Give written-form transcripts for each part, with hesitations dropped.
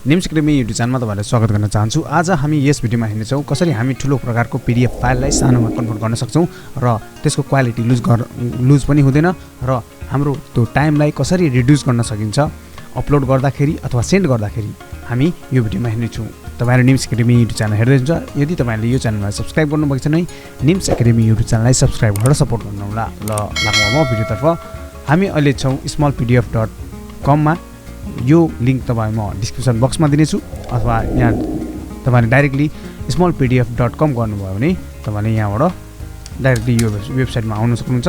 NIMS academy YouTube च्यानलमा तपाईहरुलाई स्वागत गर्न चाहन्छु। आज हामी यस भिडियोमा हेर्नेछौँ कसरी हामी ठूलो प्रकारको पीडीएफ फाइललाई सानोमा कन्भर्ट गर्न सक्छौं र त्यसको क्वालिटी लुज पनि हुँदैन र हाम्रो त्यो टाइमलाई कसरी रिड्युस गर्न सकिन्छ अपलोड गर्दाखेरि अथवा सेन्ड गर्दाखेरि हामी यो भिडियोमा हेर्नेछौँ। तपाईहरु निम्स एकाडेमी युट्युब च्यानल हेर्दै हुनुहुन्छ। यदि तपाईहरुले यो च्यानललाई सब्स्क्राइब गर्नुभएको छैन निम्स एकाडेमी युट्युब च्यानललाई सब्स्क्राइब गरेर सपोर्ट गर्नुहोला। ल लागौँ भिडियोतर्फ। हामी अहिले छौँ smallpdf.com मा। यो लिंक तपाईँ म डिस्क्रिप्सन बक्समा दिनेछु अथवा यहाँ तपाईले डाइरेक्टली smallpdf.com गर्नुभयो भने तपाईले यहाँबाट डाइरेक्टली यो वेबसाइटमा आउन सक्नुहुन्छ।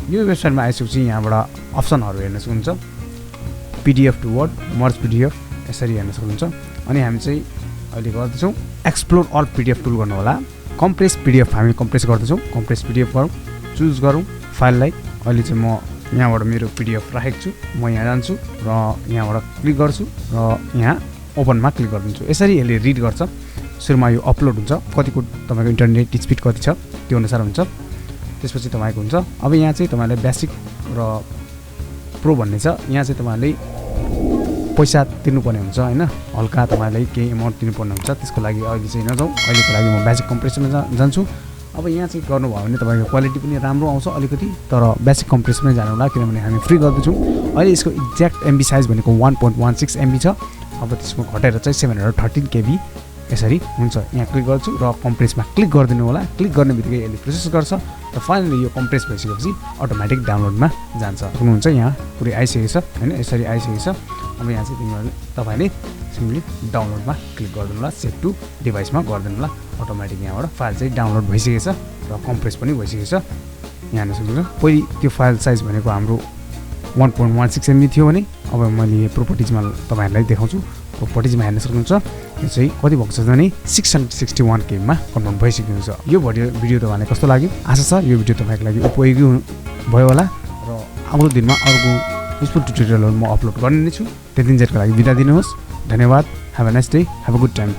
यो वेबसाइटमा आइसकेपछि यहाँबाट अप्सनहरु हेर्न सक्नुहुन्छ। PDF to Word, merge PDF यसरी हेर्न सक्नुहुन्छ। अनि हामी चाहिँ अहिले गर्दैछौँ एक्सप्लोर अल पीडीएफ टुल गर्नु होला। कम्प्रेस पीडीएफ हामी कम्प्रेस गर्दैछौँ। कम्प्रेस पीडीएफ गरौँ, चुज गरौँ फाइललाई। अहिले चाहिँ म यहाँबाट मेरो पीडीएफ राखेको छु। म यहाँ जान्छु र यहाँबाट क्लिक गर्छु र यहाँ ओपनमा क्लिक गरिदिन्छु। यसरी यसले रिड गर्छ। सुरुमा यो अपलोड हुन्छ, कतिको तपाईको इन्टरनेट स्पिड कति छ त्यो अनुसार हुन्छ। त्यसपछि तपाईको हुन्छ। अब यहाँ चाहिँ तपाईले बेसिक र प्रो भन्ने छ। यहाँ चाहिँ तपाईले पैसा तिर्नुपर्ने हुन्छ हैन, हल्का तपाईले केही अमाउन्ट तिर्नुपर्ने हुन्छ। त्यसको लागि अहिले चाहिँ नजाऊ, अहिलेको लागि म बेसिक कम्प्रेसनमा जान्छु। अब यहाँ चाहिँ गर्नुभयो भने तपाईको क्वालिटी पनि राम्रो आउँछ अलिकति, तर बेसिक कम्प्रेसमै जानु होला किनभने हामी फ्री गर्दैछौँ। अहिले यसको एक्ज्याक्ट एमबी साइज भनेको 1.16 एमबी छ। अब त्यसमा घटेर चाहिँ 713 केबी यसरी हुन्छ। यहाँ क्लिक गर्छु र कम्प्रेसमा क्लिक गरिदिनु होला। क्लिक गर्ने बित्तिकै यसले प्रोसेस गर्छ र फाइनली यो कम्प्रेस भइसकेपछि अटोमेटिक डाउनलोडमा जान्छ। हुनुहुन्छ यहाँ पुरै आइसकेको छ हैन, यसरी आइसकेको छ। अब यहाँ चाहिँ तपाईले सिम्पली डाउनलोडमा क्लिक गरिदिनु होला, सेभ टु डिभाइसमा गरिदिनु होला। अटोमेटिक यहाँबाट फाइल चाहिँ डाउनलोड भइसकेको छ र कम्प्रेस पनि भइसकेको छ। यहाँ हेर्न सक्नुहुन्छ। पहिले त्यो फाइल साइज भनेको हाम्रो 1.16 एमबी थियो भने अब मैले प्रोपर्टिजमा तपाईहरुलाई देखाउँछु। प्रोपर्टिजमा हेर्न सक्नुहुन्छ। यो चाहिँ कति भएको छ भने 661 केबीमा कन्भर्ट भइसकेको छ। यो भिडियो तपाईलाई कस्तो लाग्यो? आशा छ यो भिडियो तपाईको लागि उपयोगी भयो होला र आउँदो दिनमा अर्को युजफुल ट्युटोरियलहरु म अपलोड गर्ने नै छु। त्यतिन्जेलको लागि बिदा दिनुहोस्। धन्यवाद। Have a nice day. Have a good time.